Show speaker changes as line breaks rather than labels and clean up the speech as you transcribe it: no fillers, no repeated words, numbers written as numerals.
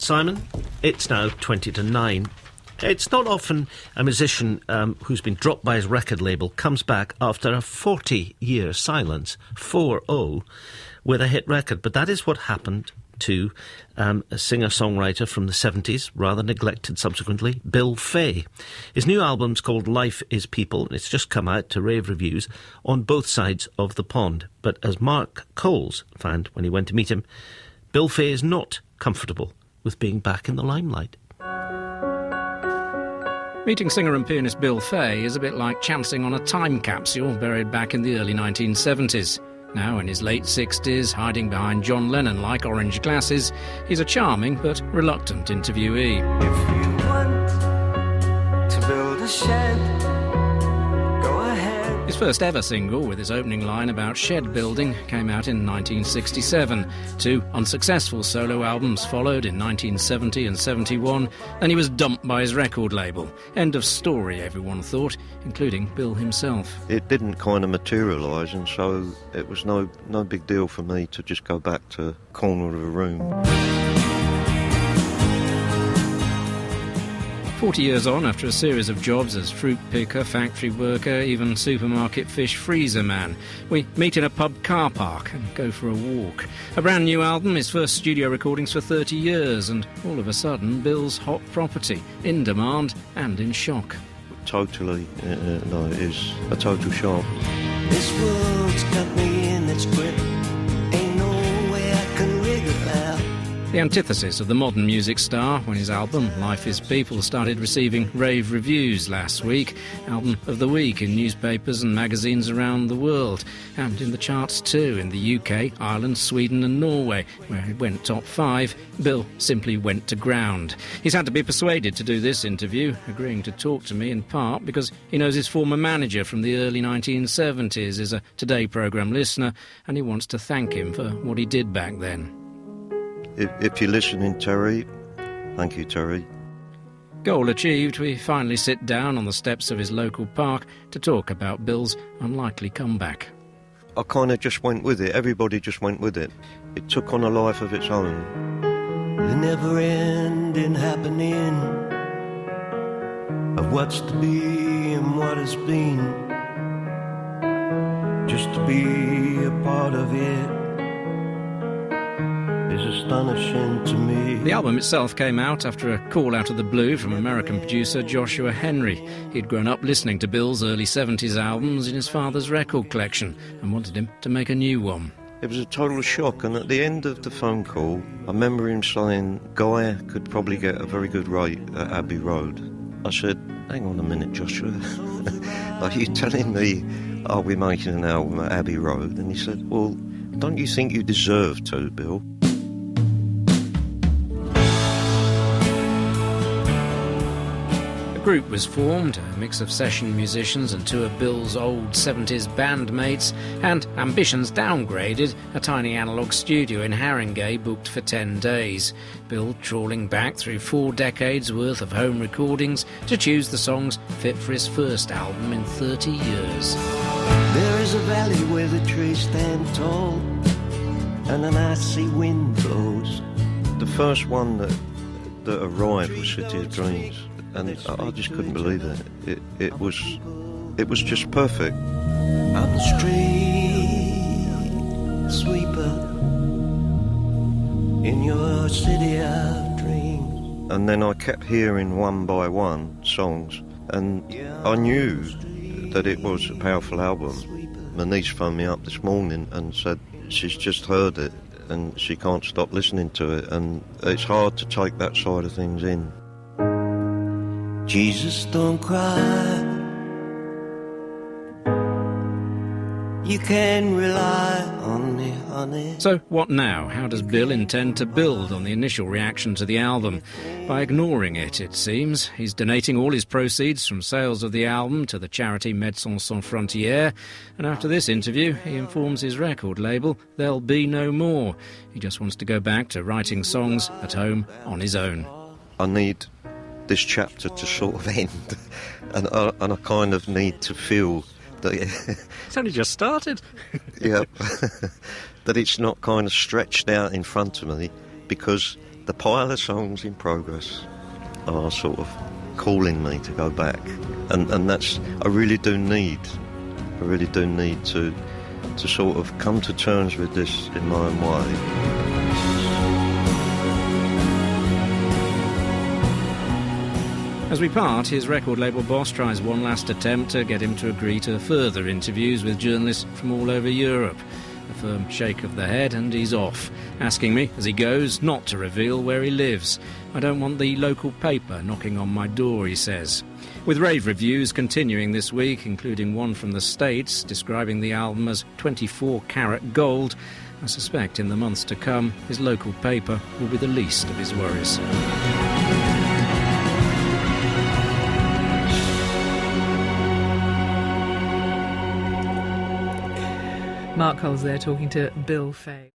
Simon, it's now 20 to 9. It's not often a musician who's been dropped by his record label comes back after a 40-year silence, 4-0, with a hit record. But that is what happened to a singer-songwriter from the 70s, rather neglected subsequently, Bill Fay. His new album's called Life is People, and it's just come out to rave reviews on both sides of the pond. But as Mark Coles found when he went to meet him, Bill Fay is not comfortable with being back in the limelight.
Meeting singer and pianist Bill Fay is a bit like chancing on a time capsule buried back in the early 1970s. Now in his late 60s, hiding behind John Lennon-like orange glasses, he's a charming but reluctant interviewee.
If you want to build a shed, go ahead.
His first ever single, with his opening line about shed building, came out in 1967. 2 unsuccessful solo albums followed in 1970 and 71, then he was dumped by his record label. End of story, everyone thought, including Bill himself.
It didn't kind of materialise, and so it was no big deal for me to just go back to the corner of a room.
40 years on, after a series of jobs as fruit picker, factory worker, even supermarket fish freezer man, we meet in a pub car park and go for a walk. A brand new album, his first studio recordings for 30 years, and all of a sudden, Bill's hot property, in demand and in shock.
Totally, no, it is a total shock.
This world's got me in its grip. Ain't no way I can wriggle out.
The antithesis of the modern music star when his album, Life is People, started receiving rave reviews last week. Album of the week in newspapers and magazines around the world. And in the charts too, in the UK, Ireland, Sweden and Norway, where it went top 5. Bill simply went to ground. He's had to be persuaded to do this interview, agreeing to talk to me in part because he knows his former manager from the early 1970s is a Today programme listener, and he wants to thank him for what he did back then.
If you're listening, Terry, thank you, Terry.
Goal achieved, we finally sit down on the steps of his local park to talk about Bill's unlikely comeback.
I kind of just went with it. Everybody just went with it. It took on a life of its own.
The never-ending happening of what's to be and what has been. Just to be a part of it is astonishing to me.
The album itself came out after a call out of the blue from American producer Joshua Henry. He'd grown up listening to Bill's early 70s albums in his father's record collection and wanted him to make a new one.
It was a total shock, and at the end of the phone call, I remember him saying, Guy could probably get a very good rate at Abbey Road. I said, hang on a minute, Joshua. Are you telling me, are we making an album at Abbey Road? And he said, well, don't you think you deserve to, Bill?
A group was formed, a mix of session musicians and 2 of Bill's old 70s bandmates, and ambitions downgraded, a tiny analogue studio in Haringey booked for 10 days. Bill trawling back through 4 decades worth of home recordings to choose the songs fit for his first album in 30 years.
There is a valley where the trees stand tall and an icy wind blows.
The first one that arrived was City of Dreams, and I just couldn't believe it. It was just perfect.
I'm the street sweeper in your city of dreams.
And then I kept hearing one by one songs, and I knew that it was a powerful album. My niece phoned me up this morning and said she's just heard it and she can't stop listening to it, and it's hard to take that side of things in.
Jesus, don't cry. You can rely on me, honey.
So what now? How does Bill intend to build on the initial reaction to the album? By ignoring it, it seems. He's donating all his proceeds from sales of the album to the charity Médecins Sans Frontières, and after this interview, he informs his record label there'll be no more. He just wants to go back to writing songs at home on his own.
I need this chapter to sort of end, and I kind of need to feel that
It's only just started.
yeah, that it's not kind of stretched out in front of me, because the pile of songs in progress are sort of calling me to go back, and that's I really do need to sort of come to terms with this in my own way.
As we part, his record label boss tries one last attempt to get him to agree to further interviews with journalists from all over Europe. A firm shake of the head and he's off, asking me, as he goes, not to reveal where he lives. I don't want the local paper knocking on my door, he says. With rave reviews continuing this week, including one from the States describing the album as 24-carat gold, I suspect in the months to come his local paper will be the least of his worries.
Mark Coles there talking to Bill Fay.